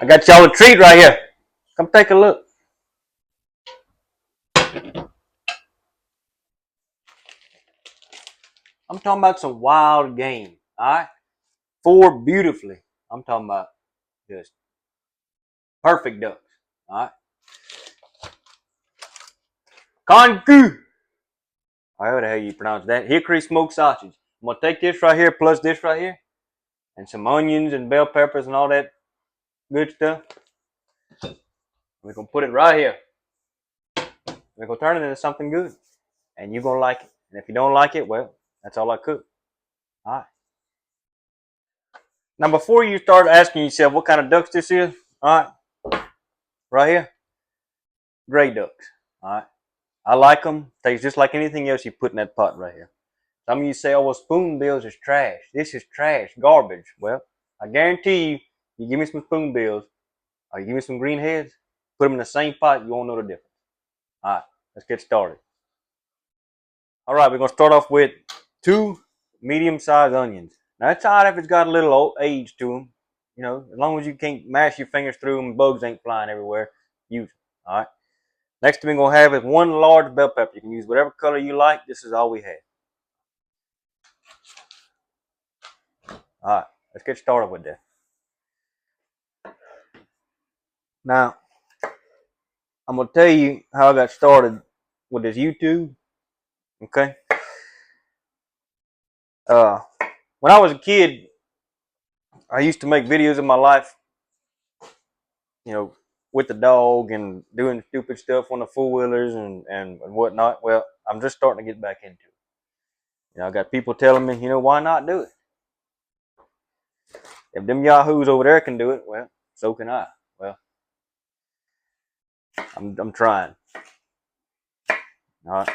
I got y'all a treat right here. Come take a look. I'm talking about some wild game. Alright? 4 beautifully. I'm talking about just perfect ducks. Alright? Conku. However the hell you pronounce that. Hickory smoked sausage. I'm gonna take this right here plus this right here. And some onions and bell peppers and all that good stuff. We're gonna put it right here. We're gonna turn it into something good. And you're gonna like it. And if you don't like it, well, that's all I cook. Alright. Now before you start asking yourself what kind of ducks this is, alright, right here, gray ducks. Alright. I like them. Tastes just like anything else you put in that pot right here. Some of you say, oh, well, spoonbills is trash. This is trash, garbage. Well, I guarantee you, you give me some spoonbills, or you give me some green heads, put them in the same pot, you won't know the difference. All right, let's get started. All right, we're going to start off with 2 medium-sized onions. Now, it's all right if it's got a little old age to them. You know, as long as you can't mash your fingers through them and bugs ain't flying everywhere, use them. All right. Next thing we're going to have is 1 large bell pepper. You can use whatever color you like. This is all we have. All right, let's get started with this. Now, I'm going to tell you how I got started with this YouTube. Okay. When I was a kid, I used to make videos of my life, you know, with the dog and doing stupid stuff on the 4-wheelers and whatnot. Well, I'm just starting to get back into it. You know, I got people telling me, you know, why not do it? If them yahoos over there can do it, well, so can I. Well, I'm trying. All right.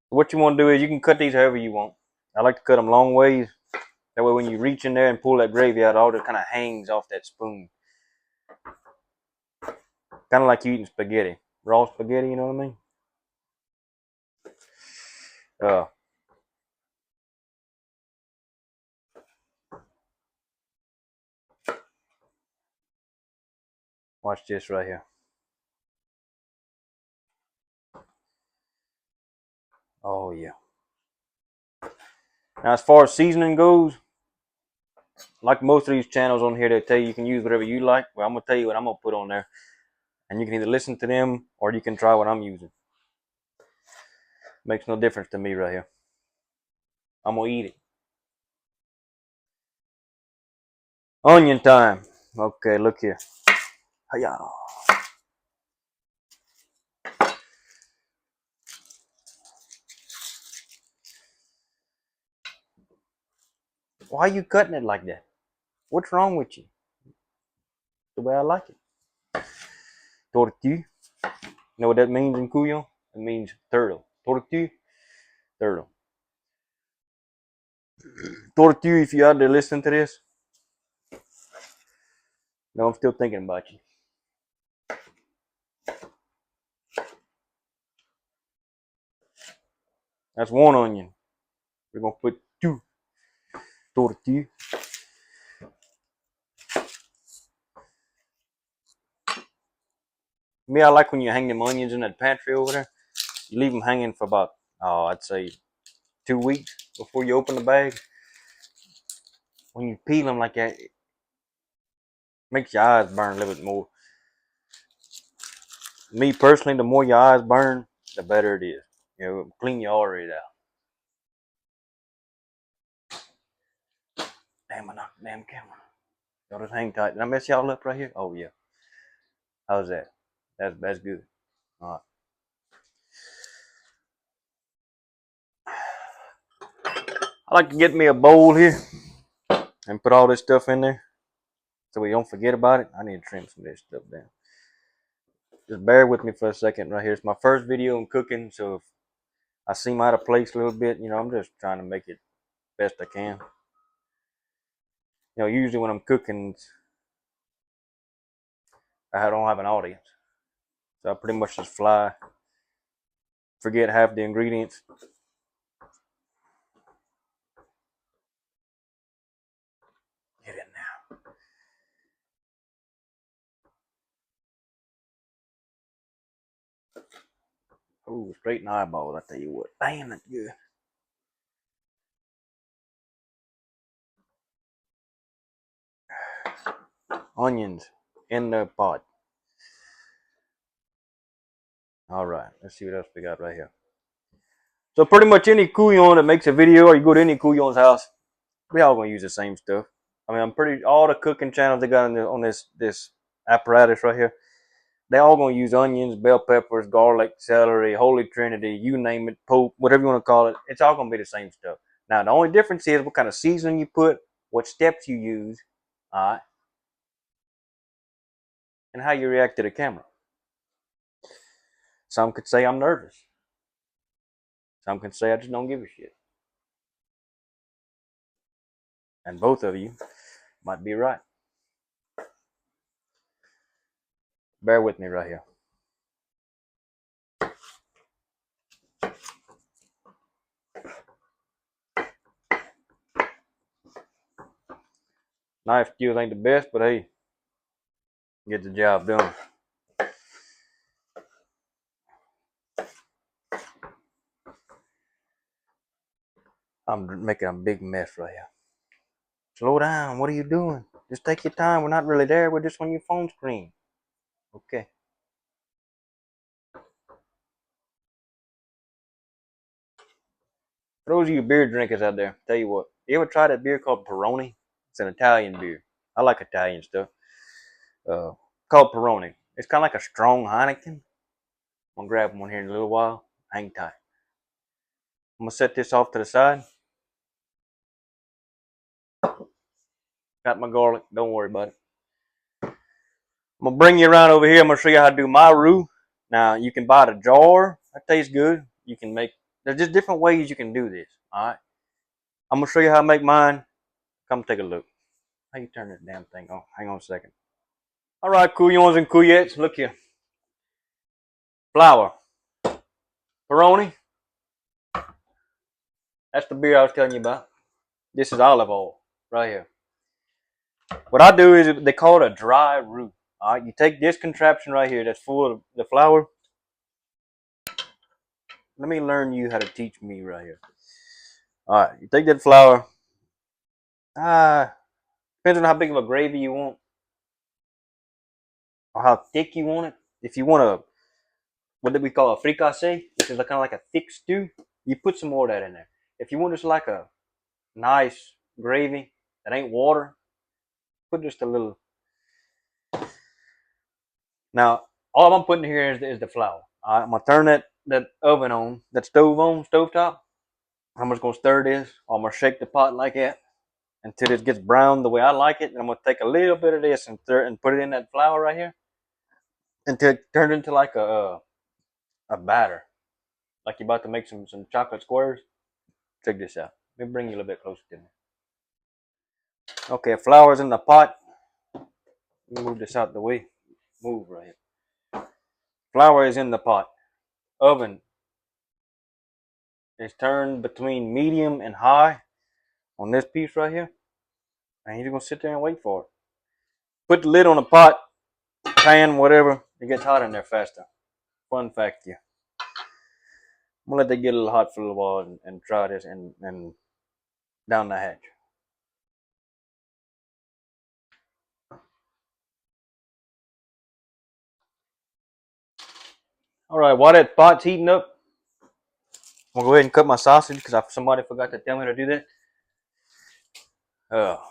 What you want to do is you can cut these however you want. I like to cut them long ways. That way when you reach in there and pull that gravy out, all that kind of hangs off that spoon. Kind of like you eating spaghetti. Raw spaghetti, you know what I mean? Watch this right here. Oh, yeah. Now, as far as seasoning goes, like most of these channels on here, they tell you can use whatever you like. Well, I'm going to tell you what I'm going to put on there. And you can either listen to them or you can try what I'm using. Makes no difference to me right here. I'm going to eat it. Onion time. Okay, look here. Hiya. Why are you cutting it like that? What's wrong with you? The way I like it. Tortilla. You know what that means in Cookin? It means turtle. Tortilla. Turtle. Tortilla, if you're out there listening to this. No, I'm still thinking about you. That's 1 onion. We're going to put 2 tortilla. Me, I like when you hang them onions in that pantry over there. You leave them hanging for about, I'd say 2 weeks before you open the bag. When you peel them like that, it makes your eyes burn a little bit more. Me personally, the more your eyes burn, the better it is. You know, clean your arteries out. Damn, I knocked the damn camera. Y'all just hang tight. Did I mess y'all up right here? Oh, yeah. How's that? That's good. All right. I like to get me a bowl here and put all this stuff in there so we don't forget about it. I need to trim some of this stuff down. Just bear with me for a second right here. It's my first video on cooking, so if I seem out of place a little bit, you know, I'm just trying to make it best I can. You know, usually when I'm cooking, I don't have an audience. So I pretty much just forget half the ingredients. Oh, straight in the eyeballs, I tell you what. Damn, that's good. Onions in the pot. All right, let's see what else we got right here. So pretty much any Cookin that makes a video, or you go to any Cookin's house, we all gonna use the same stuff. I mean, I'm pretty all the cooking channels they got on this apparatus right here. They all gonna use onions, bell peppers, garlic, celery, holy trinity, you name it, pope, whatever you want to call it. It's all gonna be the same stuff. Now the only difference is what kind of seasoning you put, what steps you use, all right, and how you react to the camera. Some could say I'm nervous. Some could say I just don't give a shit. And both of you might be right. Bear with me right here. Knife skills ain't the best, but hey, get the job done. I'm making a big mess right here. Slow down. What are you doing? Just take your time. We're not really there. We're just on your phone screen. Okay. For those of you beer drinkers out there, tell you what, you ever tried that beer called Peroni? It's an Italian beer. I like Italian stuff. Uh, called Peroni. It's kind of like a strong Heineken. I'm gonna grab one here in a little while. Hang tight. I'm gonna set this off to the side. Got my garlic. Don't worry about it. I'm gonna bring you around over here. I'm gonna show you how to do my roux. Now you can buy the jar. That tastes good. You can make. There's just different ways you can do this. All right. I'm gonna show you how to make mine. Come take a look. How you turn that damn thing on? Hang on a second. All right, couillons and couillettes. Look here. Flour. Peroni. That's the beer I was telling you about. This is olive oil right here. What I do is they call it a dry roux. All right. You take this contraption right here that's full of the flour. Let me learn you how to teach me right here. All right. You take that flour. Depends on how big of a gravy you want or how thick you want it. If you want a what do we call a fricassee, which is kind of like a thick stew, you put some more of that in there. If you want just like a nice gravy that ain't water, put just a little. Now, all I'm putting here is the flour. All right, I'm gonna turn that oven on, that stove top. I'm just gonna stir this. I'm gonna shake the pot like that until it gets brown the way I like it. And I'm gonna take a little bit of this and put it in that flour right here until it turns into like a batter, like you're about to make some chocolate squares. Check this out. Let me bring you a little bit closer to me. Okay, flour's in the pot. Let me move this out the way. Move right here. Flour is in the pot. Oven is turned between medium and high on this piece right here. And you're just gonna sit there and wait for it. Put the lid on the pot, pan, whatever. It gets hot in there faster. Fun fact here. I'm gonna let that get a little hot for a little while and try this and down the hatch. All right, while that pot's heating up, I'm gonna go ahead and cut my sausage because somebody forgot to tell me to do that. Oh,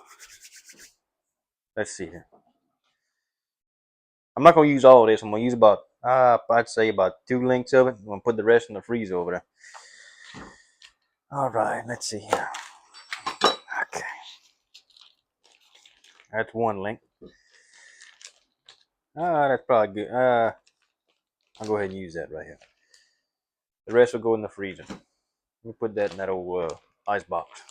let's see here. I'm not gonna use all of this. I'm gonna use about I'd say about 2 links of it. I'm gonna put the rest in the freezer over there. All right, let's see here. Okay, that's 1 link. That's probably good. I'll go ahead and use that right here. The rest will go in the freezer. Let me put that in that old ice box.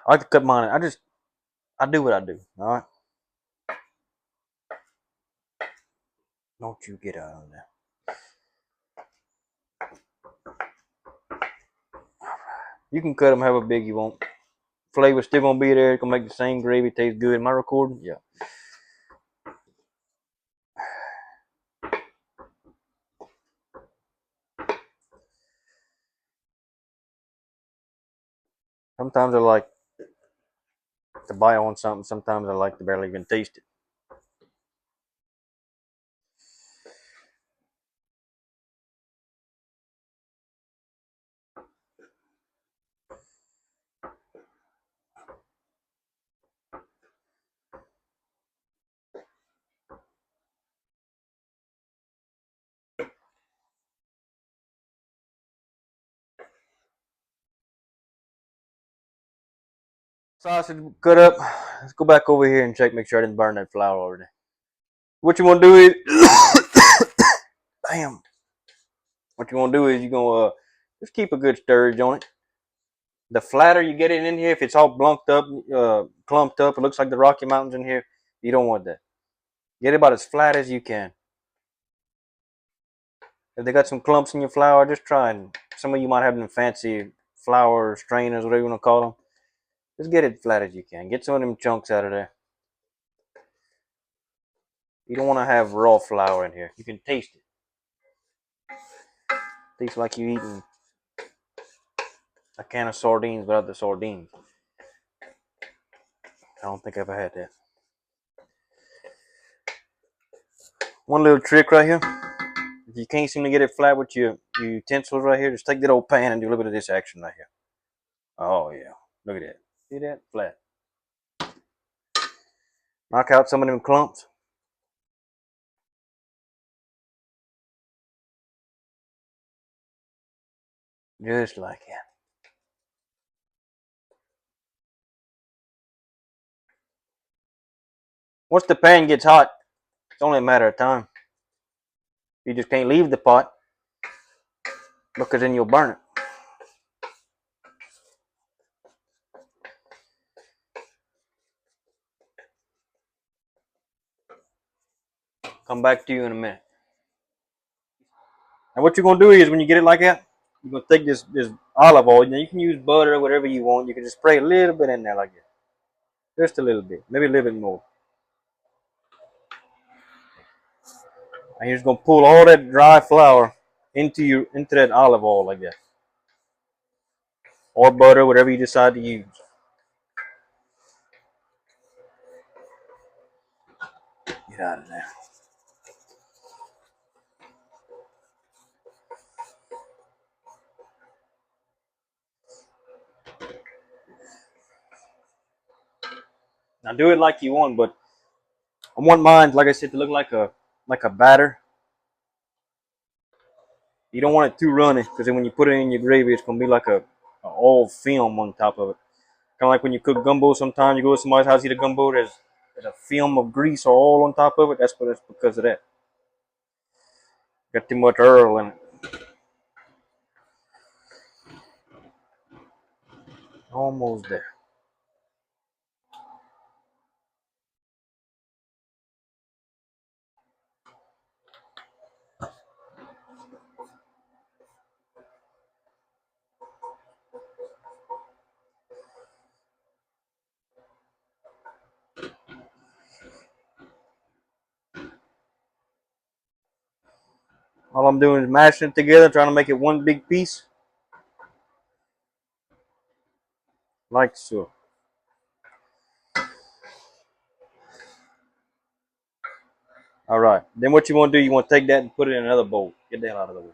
I like to cut mine. I do what I do. All right. Don't you get out of there. You can cut them however big you want. flavor's still gonna be there. It's gonna make the same gravy taste good. Am I recording? Yeah. Sometimes I like to buy on something. Sometimes I like to barely even taste it. Sausage cut up. Let's go back over here and check, make sure I didn't burn that flour already. What you want to do is, damn. What you want to do is you're gonna just keep a good stirge on it. The flatter you get it in here, if it's all blunked up, clumped up, it looks like the Rocky Mountains in here. You don't want that. Get it about as flat as you can. If they got some clumps in your flour, just try and some of you might have them fancy flour strainers, whatever you want to call them. Just get it flat as you can. Get some of them chunks out of there. You don't want to have raw flour in here. You can taste it. Tastes like you eating a can of sardines without the sardines. I don't think I've ever had that. One little trick right here. If you can't seem to get it flat with your utensils right here, just take that old pan and do a little bit of this action right here. Oh yeah. Look at that. See that? Flat. Knock out some of them clumps. Just like that. Once the pan gets hot, it's only a matter of time. You just can't leave the pot because then you'll burn it. Come back to you in a minute. And what you're gonna do is when you get it like that, you're gonna take this olive oil. Now you can use butter or whatever you want. You can just spray a little bit in there like that. Just a little bit. Maybe a little bit more. And you're just gonna pull all that dry flour into that olive oil like that. Or butter, whatever you decide to use. Get out of there. Now do it like you want, but I want mine, like I said, to look like a batter. You don't want it too runny, because then when you put it in your gravy, it's gonna be like a oil film on top of it. Kind of like when you cook gumbo. Sometimes you go to somebody's house, eat a gumbo. There's a film of grease or oil on top of it. That's because of that. Got too much oil in it. Almost there. All I'm doing is mashing it together, trying to make it one big piece, like so. All right. Then what you want to do, you want to take that and put it in another bowl. Get the hell out of the way.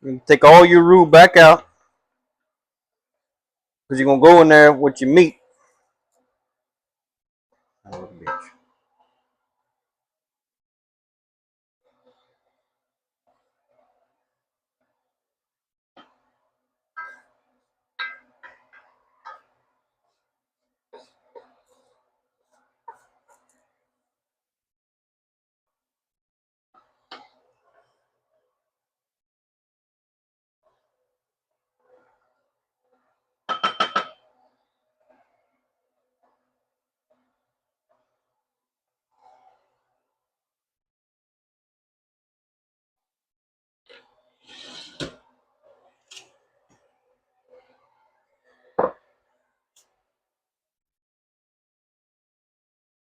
You take all your roux back out because you're gonna go in there with your meat. Oh, bitch.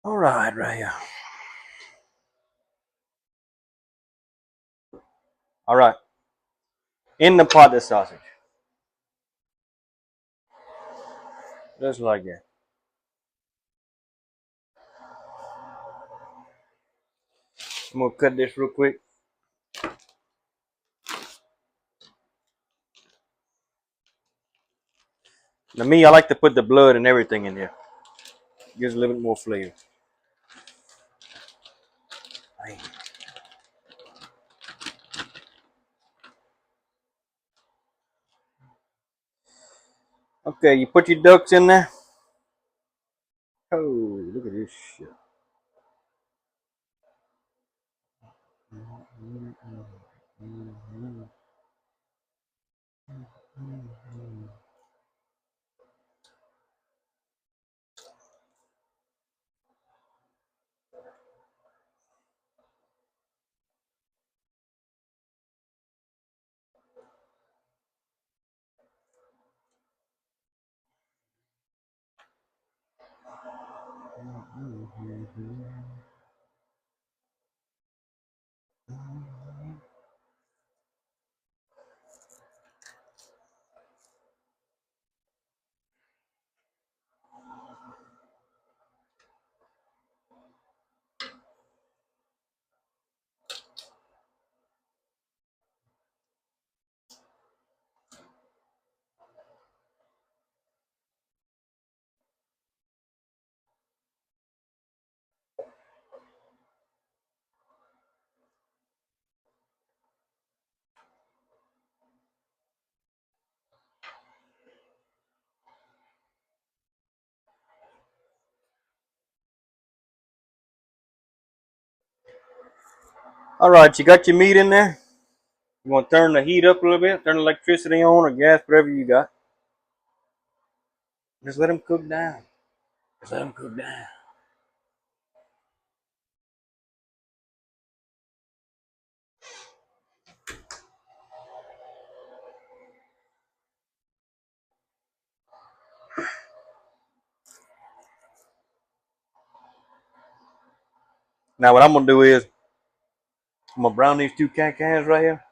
All right here. All right. In the pot, the sausage. Just like that. I'm gonna cut this real quick. Now me, I like to put the blood and everything in here. Gives a little bit more flavor. Okay, you put your ducks in there. Oh, look at this shit. All right, you got your meat in there. You want to turn the heat up a little bit, turn the electricity on or gas, whatever you got. Just let them cook down. Just let them cook down. Now what I'm gonna do is I'm gonna brown these two cans right here.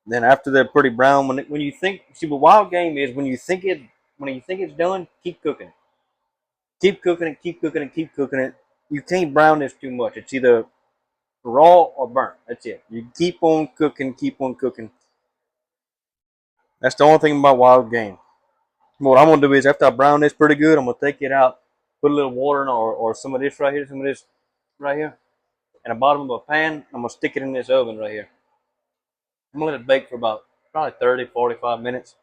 Then after they're pretty brown, when you think, see what wild game is, when you think it's done, keep cooking it. Keep cooking it, keep cooking it, keep cooking it. You can't brown this too much. It's either raw or burnt. That's it. You keep on cooking, keep on cooking. That's the only thing about wild game. What I'm gonna do is after I brown this pretty good, I'm gonna take it out, put a little water in or some of this right here, some of this right here, and the bottom of a pan. I'm gonna stick it in this oven right here. I'm gonna let it bake for about probably 30, 45 minutes.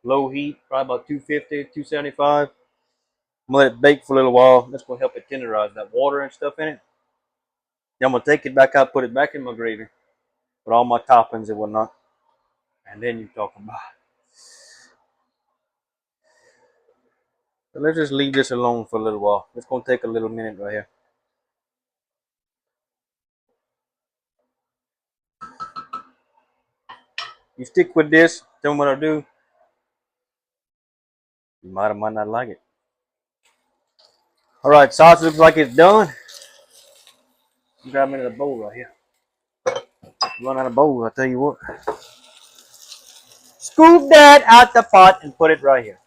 Low heat, probably about 250, 275. I'm gonna let it bake for a little while. That's gonna help it tenderize that water and stuff in it. Then I'm gonna take it back out, put it back in my gravy with all my toppings and whatnot. And then you talk about it. So let's just leave this alone for a little while. It's gonna take a little minute right here. You stick with this, tell me what I do. You might or might not like it. Alright, sauce looks like it's done. Grab me another bowl right here. Run out of bowls, I tell you what. Scoop that out the pot and put it right here.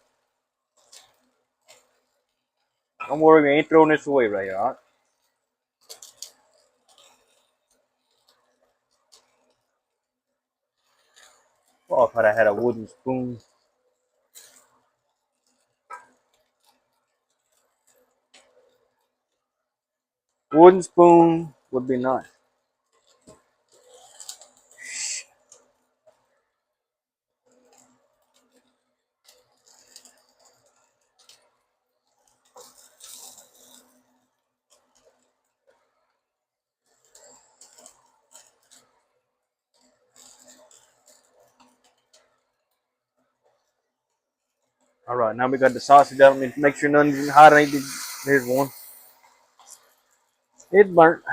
Don't worry, we ain't throwing this away right here, alright? Oh, if I had a wooden spoon. Wooden spoon would be nice. Alright, now we got the sausage out. Let me make sure nothing's hot. Here's one. It's burnt.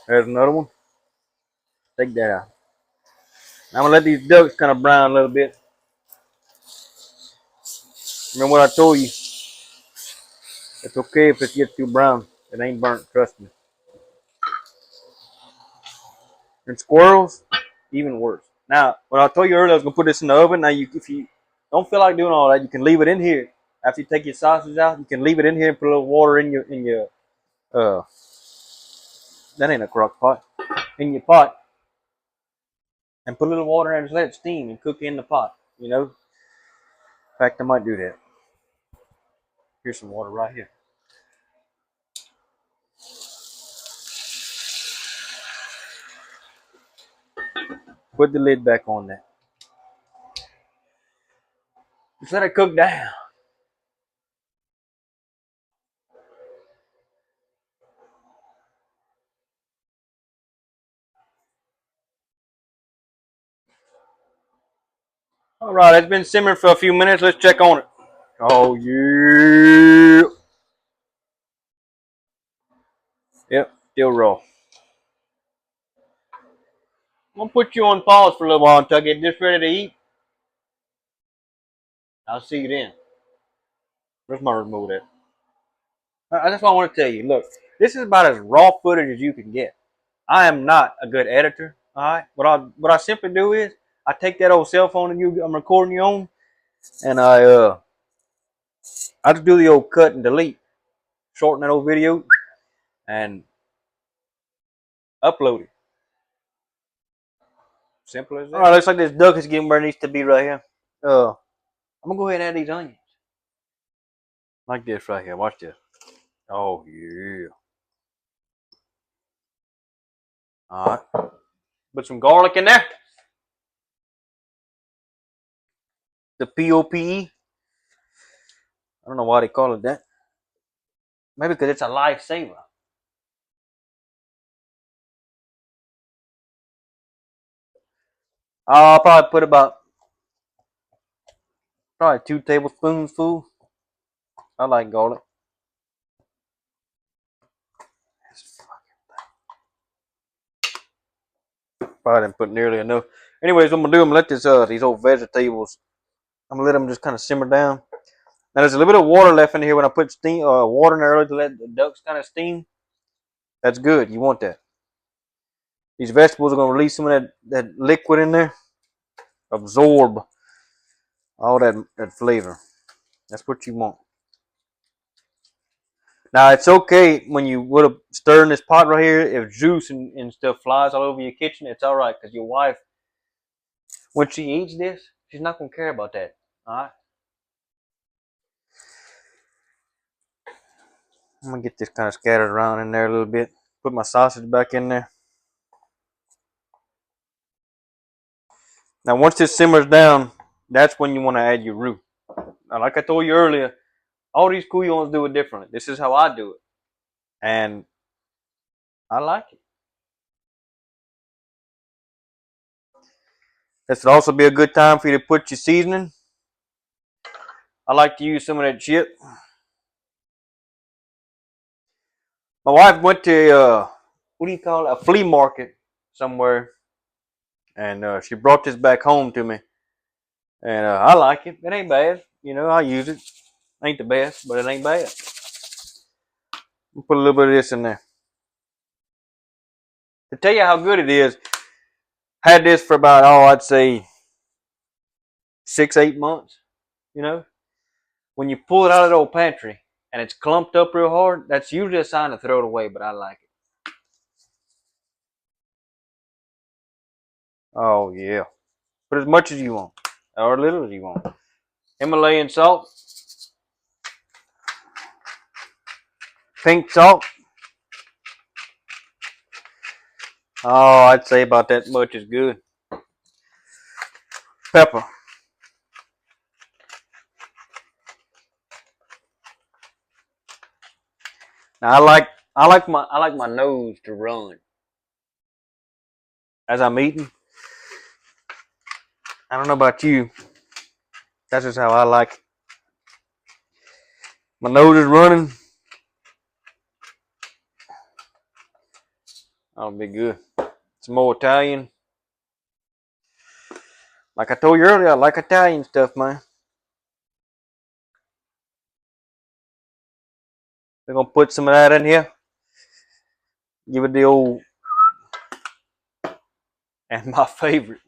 There's another one. Take that out. Now I'm gonna let these ducks kind of brown a little bit. Remember what I told you? It's okay if it gets too brown. It ain't burnt, trust me. And squirrels, even worse. Now, when I told you earlier I was gonna put this in the oven, now if you don't feel like doing all that, you can leave it in here. After you take your sausage out, you can leave it in here and put a little water in your that ain't a crock pot. In your pot and put a little water in and let it steam and cook in the pot. In fact I might do that. Here's some water right here. Put the lid back on that. Just let it cook down. All right, it's been simmering for a few minutes. Let's check on it. Oh yeah. Yep, still raw. I'm gonna put you on pause for a little while until I get this ready to eat. I'll see you then. Where's my remote at? That's what I want to tell you. Look, this is about as raw footage as you can get. I am not a good editor. All right, what I simply do is I take that old cell phone and I'm recording you on, and I just do the old cut and delete, shorten that old video, and upload it. Simple as that. All right, looks like this duck is getting where it needs to be right here. I'm gonna go ahead and add these onions like this right here. Watch this. Oh yeah. All right. Put some garlic in there. The POPE. I don't know why they call it that. Maybe because it's a lifesaver. I'll probably put about probably 2 tablespoons full. I like garlic. Probably didn't put nearly enough. Anyways, what I'm gonna do, I'm gonna let these old vegetables. I'm gonna let them just kind of simmer down. Now there's a little bit of water left in here when I put steam water in there earlier to let the ducks kind of steam. That's good. You want that. These vegetables are gonna release some of that liquid in there, absorb all that flavor. That's what you want. Now it's okay when you would have stir in this pot right here. If juice and stuff flies all over your kitchen, it's all right because your wife, when she eats this, she's not gonna care about that. All right. I'm gonna get this kind of scattered around in there a little bit. Put my sausage back in there. Now once this simmers down, that's when you want to add your roux. Now, like I told you earlier, all these couillons do it differently. This is how I do it, and I like it. This would also be a good time for you to put your seasoning. I like to use some of that chip. My wife went to what do you call it? A flea market somewhere, and she brought this back home to me, and I like it. It ain't bad. I use it. Ain't the best, but it ain't bad. I'll put a little bit of this in there to tell you how good it is. Had this for about I'd say 6, 8 months. You know, when you pull it out of the old pantry and it's clumped up real hard, that's usually a sign to throw it away. But I like it. Oh yeah, put as much as you want, or as little as you want. Himalayan salt, pink salt. Oh, I'd say about that much is good. Pepper. Now I like my nose to run as I'm eating. I don't know about you. That's just how I like it. My nose is running. That'll be good. Some more Italian. Like I told you earlier, I like Italian stuff, man. We're gonna put some of that in here. Give it the old, and my favorite.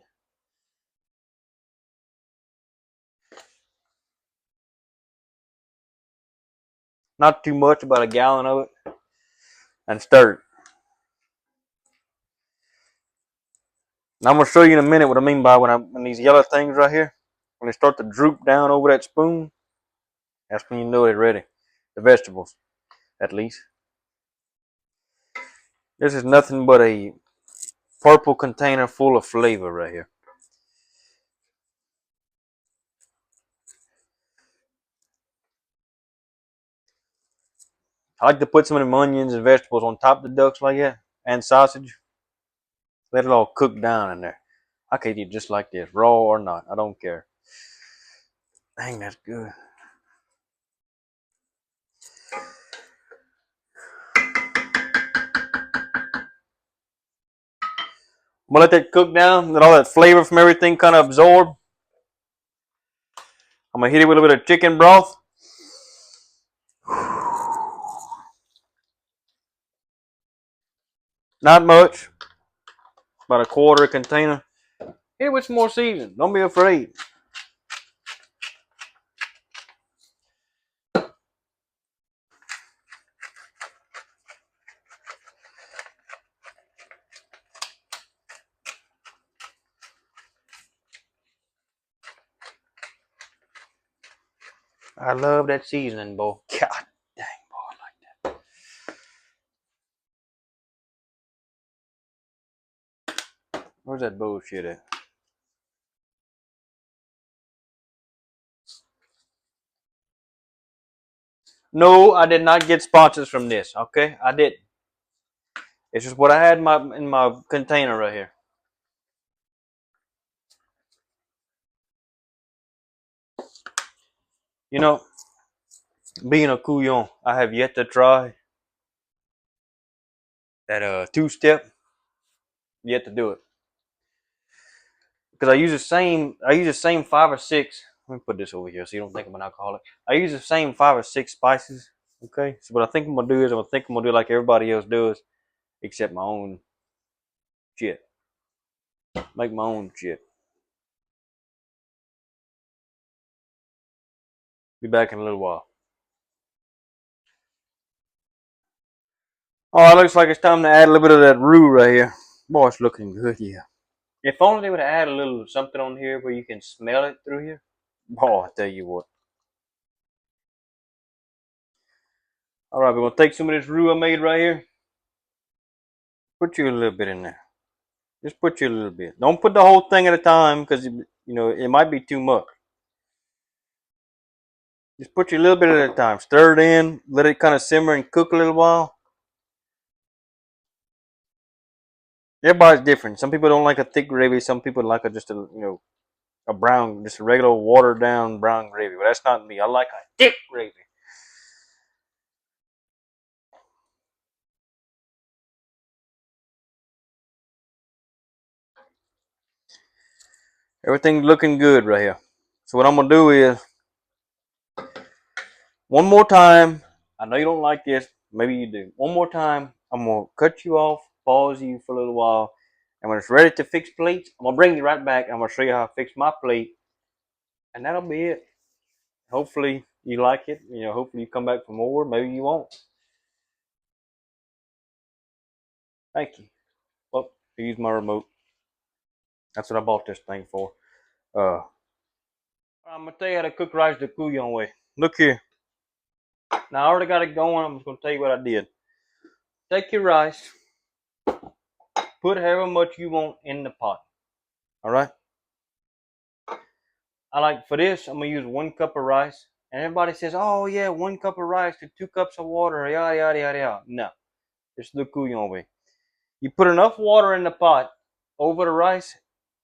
Not too much, about a gallon of it, and stir it. And I'm gonna show you in a minute what I mean by when these yellow things right here, when they start to droop down over that spoon, that's when you know they're ready. The vegetables, at least. This is nothing but a purple container full of flavor right here. I like to put some of them onions and vegetables on top of the ducks like that, and sausage. Let it all cook down in there. I could eat just like this, raw or not. I don't care. Dang, that's good. I'm gonna let that cook down, let all that flavor from everything kind of absorb. I'm gonna hit it with a little bit of chicken broth. Not much, about a quarter container. Hit it with some more seasoning. Don't be afraid. I love that seasoning, boy. God dang, boy, I like that. Where's that bullshit at? No, I did not get sponsors from this. Okay, I didn't. It's just what I had in my container right here. You know, being a couillon, I have yet to try that two-step. Yet to do it because I use the same 5 or 6. Let me put this over here so you don't think I'm an alcoholic. I use the same 5 or 6 spices. Okay, so what I think I'm gonna do is I'm gonna do like everybody else does, except my own shit. Make my own shit. Be back in a little while. Oh, it looks like it's time to add a little bit of that roux right here. Boy, it's looking good, yeah. If only they would have added a little something on here where you can smell it through here. Boy, I tell you what. All right, we're gonna take some of this roux I made right here. Put you a little bit in there. Just put you a little bit. Don't put the whole thing at a time because you know it might be too much. Just put you a little bit at a time. Stir it in. Let it kind of simmer and cook a little while. Everybody's different. Some people don't like a thick gravy. Some people like just a brown, just a regular watered down brown gravy. But that's not me. I like a thick gravy. Everything's looking good right here. So what I'm gonna do is one more time. I know you don't like this. Maybe you do. One more time. I'm gonna cut you off. Pause you for a little while. And when it's ready to fix plates, I'm gonna bring you right back. I'm gonna show you how I fix my plate, and that'll be it. Hopefully you like it. Hopefully you come back for more. Maybe you won't. Thank you. Well, use my remote. That's what I bought this thing for. I'm gonna tell you how to cook rice the Cookin way. Look here. Now I already got it going. I'm just gonna tell you what I did. Take your rice, put however much you want in the pot. All right. I like for this. I'm gonna use 1 cup of rice. And everybody says, "Oh yeah, 1 cup of rice to 2 cups of water." Yada yada yada yada. No, it's the Cookin way. You put enough water in the pot over the rice.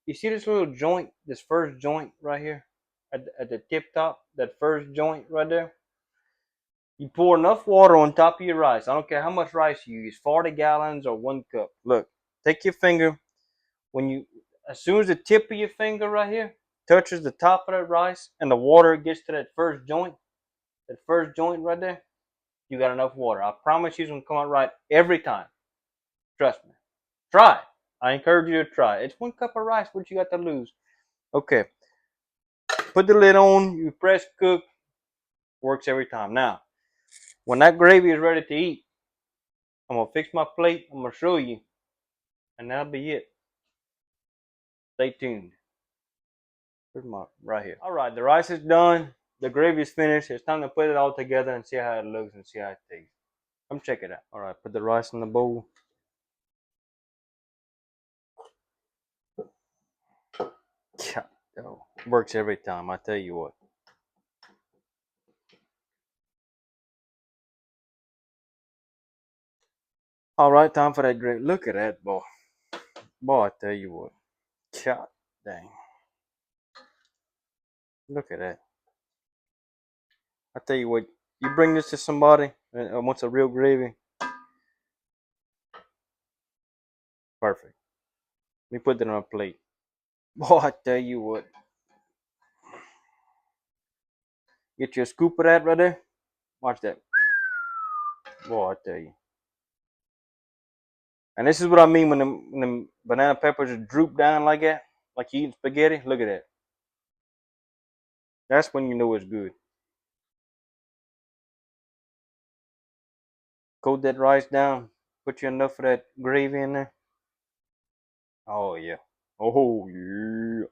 You see this little joint, this first joint right here at the tip top, that first joint right there? You pour enough water on top of your rice. I don't care how much rice you use, 40 gallons or 1 cup. Look, take your finger. As soon as the tip of your finger right here touches the top of that rice and the water gets to that first joint right there, You got enough water. I promise you it's gonna come out right every time. Trust me. Try it. I encourage you to try it. It's 1 cup of rice. What you got to lose? Okay. Put the lid on. You press cook. Works every time. Now, when that gravy is ready to eat, I'm gonna fix my plate. I'm gonna show you, and that'll be it. Stay tuned. Here's my right here. All right, the rice is done. The gravy is finished. It's time to put it all together and see how it looks and see how it tastes. Come check it out. All right, put the rice in the bowl. Yeah, works every time. I tell you what. All right, time for that gravy. Look at that, boy. Boy, I tell you what. God dang. Look at that. I tell you what. You bring this to somebody and wants a real gravy. Perfect. Let me put it on a plate. Boy, I tell you what. Get you a scoop of that right there. Watch that. Boy, I tell you. And this is what I mean when the banana peppers droop down like that, like you eating spaghetti. Look at that. That's when you know it's good. Coat that rice down. Put you enough of that gravy in there. Oh yeah. Oh yeah.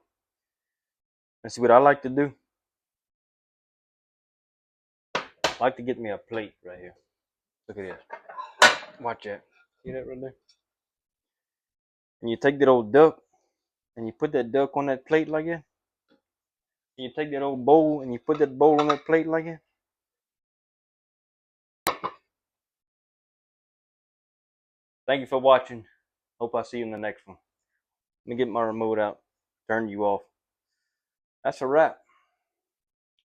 And see what I like to do? I like to get me a plate right here. Look at this. Watch that. See that right there? And you take that old duck and you put that duck on that plate like that. And you take that old bowl and you put that bowl on that plate like that. Thank you for watching. Hope I see you in the next one. Let me get my remote out. Turn you off. That's a wrap.